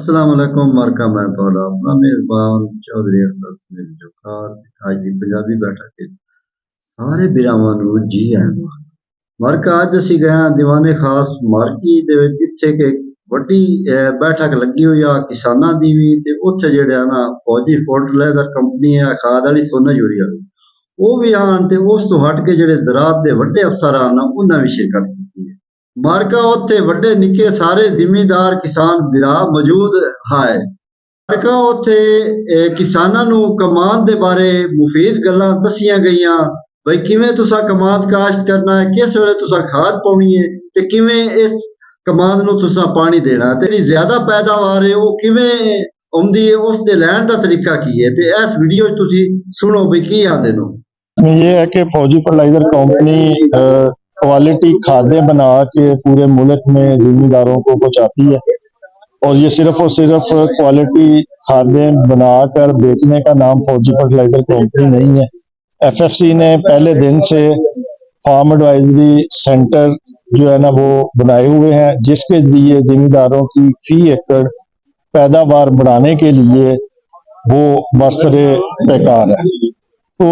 السلام علیکم مرکا میں تھوڑا اپنا میزبان چودھری اختر سنیل جوکار اج دی پنجابی بیٹھک کے سارے براواں نو جی آئیں مرکا اج اسی گئے ہاں دیوانے خاص مارکی دے وچ جتھے کہ وڈی بیٹھک لگی ہوئی آ کساناں دی وی تے اوتھے جڑے آ نا فوجی فرٹیلائزر کمپنی ہے کھاد والی سونا یوریا وہ بھی آن تے اس تو ہٹ کے جڑے زراعت دے وڈے افسر آن انہاں بھی شرکت کی ہے مارکا اتنے وڈے نکے سارے زمیندار کسان برا موجود ہے مارکا اتنے کساناں نو کماند دے بارے مفید گلاں دسیاں گئیاں بھئی کیویں تسا کماند کاشت کرنا ہے کس ویلے تسا کھاد پاونی ہے تے کیویں اس کماند نو تسا پانی دینا ہے تے جڑی زیادہ پیداوار ہے وہ کیویں اوندی ہے اس دے لین دا طریقہ کی ہے تے اس ویڈیو وچ تسی سنو بھئی کی آندے نو یہ ہے کہ فوجی فرٹیلائزر کمپنی کوالٹی کھادیں بنا کے پورے ملک میں زمینداروں کو پہنچاتی ہے اور یہ صرف اور صرف کوالٹی کھادیں بنا کر بیچنے کا نام فوجی فرٹیلائزر کمپنی نہیں ہے۔ ایف ایف سی نے پہلے دن سے فارم ایڈوائزری سینٹر جو ہے نا وہ بنائے ہوئے ہیں جس کے ذریعے زمینداروں کی فی ایکڑ پیداوار بڑھانے کے لیے وہ برسر پیکار ہے۔ تو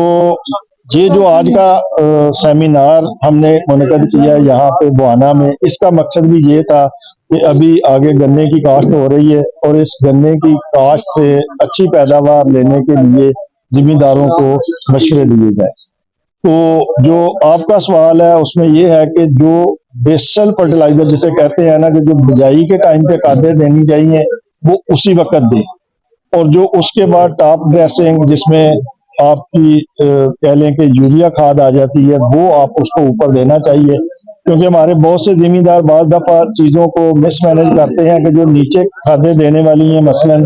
یہ جو آج کا سیمینار ہم نے منعقد کیا یہاں پہ بوانا میں، اس کا مقصد بھی یہ تھا کہ ابھی آگے گنے کی کاشت ہو رہی ہے اور اس گنے کی کاشت سے اچھی پیداوار لینے کے لیے زمینداروں کو مشورے دیے جائیں۔ تو جو آپ کا سوال ہے اس میں یہ ہے کہ جو بیسل فرٹیلائزر جسے کہتے ہیں نا کہ جو بجائی کے ٹائم پہ کھادیں دینی چاہیے وہ اسی وقت دیں، اور جو اس کے بعد ٹاپ ڈریسنگ جس میں آپ کی کہہ لیں کہ یوریا کھاد آ جاتی ہے وہ آپ اس کو اوپر دینا چاہیے، کیونکہ ہمارے بہت سے زمیندار بعض دفعہ چیزوں کو مس مینج کرتے ہیں کہ جو نیچے کھادیں دینے والی ہیں، مثلاً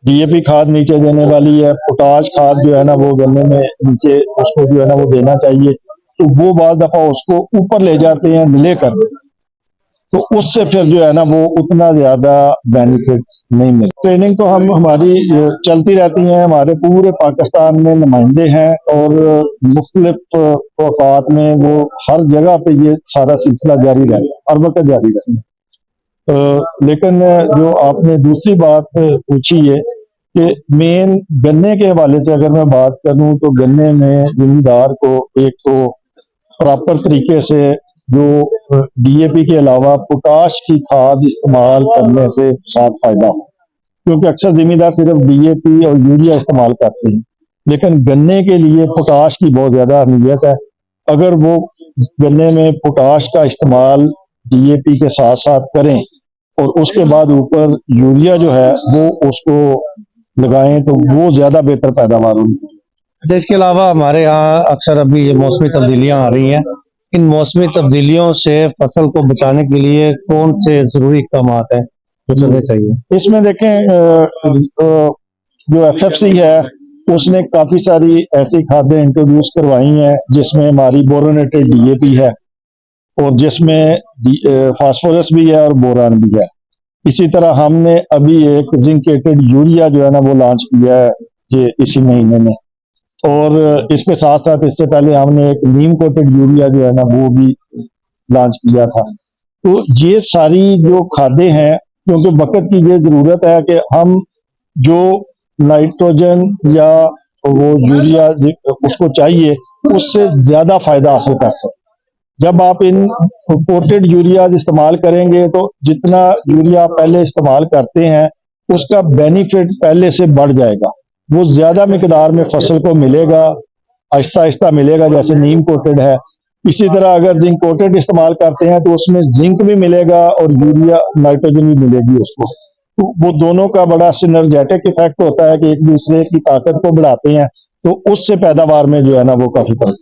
ڈی اے پی کھاد نیچے دینے والی ہے، پوٹاش کھاد جو ہے نا وہ گنے میں نیچے اس کو جو ہے نا وہ دینا چاہیے، تو وہ بعض دفعہ اس کو اوپر لے جاتے ہیں ملے کر، تو اس سے پھر جو ہے نا وہ اتنا زیادہ بینیفٹ نہیں ملتا۔ ٹریننگ تو ہماری چلتی رہتی ہیں، ہمارے پورے پاکستان میں نمائندے ہیں اور مختلف اوقات میں وہ ہر جگہ پہ یہ سارا سلسلہ جاری رہتا ہے، ہر وقت جاری رہتا ہے۔ لیکن جو آپ نے دوسری بات پوچھی ہے کہ مین گنے کے حوالے سے اگر میں بات کروں تو گنے میں زمیندار کو ایک تو پراپر طریقے سے جو ڈی اے پی کے علاوہ پوٹاش کی کھاد استعمال کرنے سے ساتھ فائدہ ہو، کیونکہ اکثر زمیندار صرف ڈی اے پی اور یوریا استعمال کرتے ہیں، لیکن گنے کے لیے پوٹاش کی بہت زیادہ اہمیت ہے۔ اگر وہ گنے میں پوٹاش کا استعمال ڈی اے پی کے ساتھ ساتھ کریں اور اس کے بعد اوپر یوریا جو ہے وہ اس کو لگائیں تو وہ زیادہ بہتر پیداوار ہوگی۔ اس کے علاوہ ہمارے یہاں اکثر ابھی یہ موسمی تبدیلیاں آ رہی ہیں، ان موسمی تبدیلیوں سے فصل کو بچانے کے لیے کون سے ضروری اقدامات ہیں جو کرنے چاہیے؟ اس میں دیکھیں جو ایف ایف سی ہے اس نے کافی ساری ایسی کھادیں انٹروڈیوس کروائی ہیں جس میں ہماری بورونیٹڈ ڈی اے پی ہے اور جس میں فاسفورس بھی ہے اور بوران بھی ہے۔ اسی طرح ہم نے ابھی ایک زنکیٹڈ یوریا جو ہے نا وہ لانچ کیا ہے یہ اسی مہینے میں، اور اس کے ساتھ ساتھ اس سے پہلے ہم نے ایک نیم کوٹڈ یوریا جو ہے نا وہ بھی لانچ کیا تھا۔ تو یہ ساری جو کھادیں ہیں، کیونکہ وقت کی یہ ضرورت ہے کہ ہم جو نائٹروجن یا وہ یوریا اس کو چاہیے اس سے زیادہ فائدہ حاصل کر سکیں۔ جب آپ ان کوٹڈ یوریاز استعمال کریں گے تو جتنا یوریا پہلے استعمال کرتے ہیں اس کا بینیفٹ پہلے سے بڑھ جائے گا، وہ زیادہ مقدار میں فصل کو ملے گا، آہستہ آہستہ ملے گا جیسے نیم کوٹڈ ہے۔ اسی طرح اگر زنک کوٹڈ استعمال کرتے ہیں تو اس میں زنک بھی ملے گا اور یوریا نائٹروجن بھی ملے گی اس کو، تو وہ دونوں کا بڑا سنرجیٹک ایفیکٹ ہوتا ہے کہ ایک دوسرے کی طاقت کو بڑھاتے ہیں، تو اس سے پیداوار میں جو ہے نا وہ کافی فرق